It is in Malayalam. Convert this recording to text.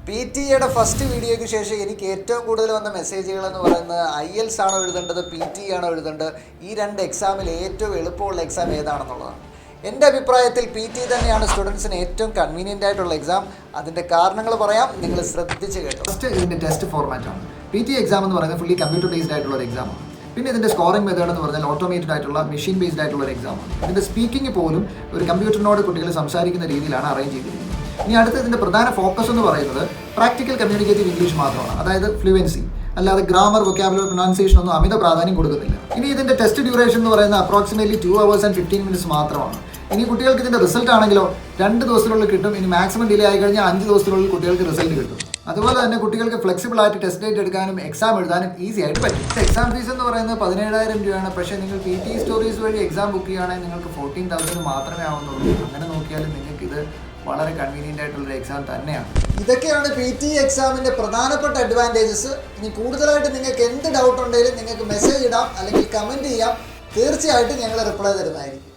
PTEയുടെ ഫസ്റ്റ് വീഡിയോയ്ക്ക് ശേഷം എനിക്ക് ഏറ്റവും കൂടുതൽ വന്ന മെസ്സേജുകൾ എന്ന് പറയുന്നത് IELTS ആണോ എഴുതേണ്ടത് PTE ആണോ എഴുതേണ്ടത്, ഈ രണ്ട് എക്സാമിൽ ഏറ്റവും എളുപ്പമുള്ള എക്സാം ഏതാണെന്നുള്ളതാണ്. എൻ്റെ അഭിപ്രായത്തിൽ PTE തന്നെയാണ് സ്റ്റുഡൻസിന് ഏറ്റവും കൺവീനിയൻ്റ് ആയിട്ടുള്ള എക്സാം. അതിൻ്റെ കാരണങ്ങൾ പറയാം, നിങ്ങൾ ശ്രദ്ധിച്ച് കേട്ടോ. ഫസ്റ്റ് ഇതിൻ്റെ ടെസ്റ്റ് ഫോർമാറ്റാണ്. PTE എക്സാം എന്ന് പറയുന്നത് ഫുള്ളി കമ്പ്യൂട്ടർ ബേസ്ഡ് ആയിട്ടുള്ള ഒരു എക്സാമാണ്. പിന്നെ ഇതിൻ്റെ സ്കോറിംഗ് മെത്തേഡ് എന്ന് പറഞ്ഞാൽ ഓട്ടോമേറ്റഡ് ആയിട്ടുള്ള മെഷീൻ ബേസ്ഡ് ആയിട്ടുള്ള ഒരു എക്സാമാണ്. ഇതിൻ്റെ സ്പീക്കിംഗ് പോലും ഒരു കമ്പ്യൂട്ടറിനോട് കുട്ടികൾ സംസാരിക്കുന്ന രീതിയിലാണ് അറേഞ്ച് ചെയ്തിരിക്കുന്നത്. ഇനി അടുത്ത ഇതിൻ്റെ പ്രധാന ഫോക്കസ് എന്ന് പറയുന്നത് പ്രാക്ടിക്കൽ കമ്മ്യൂണിക്കേറ്റീവ് ഇംഗ്ലീഷ് മാത്രമാണ്, അതായത് ഫ്ലുവൻസി, അല്ലാതെ ഗ്രാമർ, വൊക്കാബുലറി, പ്രൊനൗൺസിയേഷൻ ഒന്നും അമിത പ്രാധാന്യം കൊടുക്കുന്നില്ല. ഇനി ഇതിൻ്റെ ടെസ്റ്റ് ഡ്യൂറേഷൻ എന്ന് പറയുന്നത് അപ്രോക്സിമേറ്റ്ലി 2 hours and 15 minutes മാത്രമാണ്. ഇനി കുട്ടികൾക്ക് ഇതിൻ്റെ റിസൾട്ട് ആണെങ്കിലോ 2 ദിവസത്തിനുള്ളിൽ കിട്ടും. ഇനി മാക്സിമം ഡിലേ ആയി കഴിഞ്ഞാൽ 5 ദിവസത്തിനുള്ളിൽ കുട്ടികൾക്ക് റിസൾട്ട് കിട്ടും. അതുപോലെ തന്നെ കുട്ടികൾക്ക് ഫ്ലെക്സിബിൾ ആയിട്ട് ടെസ്റ്റ് ഡേറ്റ് എടുക്കാനും എക്സാം എഴുതാനും ഈസി ആയിട്ട് പറ്റും. എക്സാം ഫീസ് എന്ന് പറയുന്നത് 17,000 രൂപയാണ്. പക്ഷേ നിങ്ങൾ PTE സ്റ്റോറീസ് വഴി എക്സാം ബുക്ക് ചെയ്യുകയാണെങ്കിൽ നിങ്ങൾക്ക് 14,000 മാത്രമേ ആവുന്നുള്ളൂ. അങ്ങനെ നോക്കിയാലും നിങ്ങൾക്ക് ഇത് വളരെ കൺവീനിയൻ്റ് ആയിട്ടുള്ളൊരു എക്സാം തന്നെയാണ്. ഇതൊക്കെയാണ് PTE എക്സാമിൻ്റെ പ്രധാനപ്പെട്ട അഡ്വാൻറ്റേജസ്. ഇനി കൂടുതലായിട്ട് നിങ്ങൾക്ക് എന്ത് ഡൗട്ട് ഉണ്ടെങ്കിലും നിങ്ങൾക്ക് മെസ്സേജ് ഇടാം അല്ലെങ്കിൽ കമൻറ്റ് ചെയ്യാം. തീർച്ചയായിട്ടും ഞങ്ങൾ റിപ്ലൈ തരുന്നതായിരിക്കും.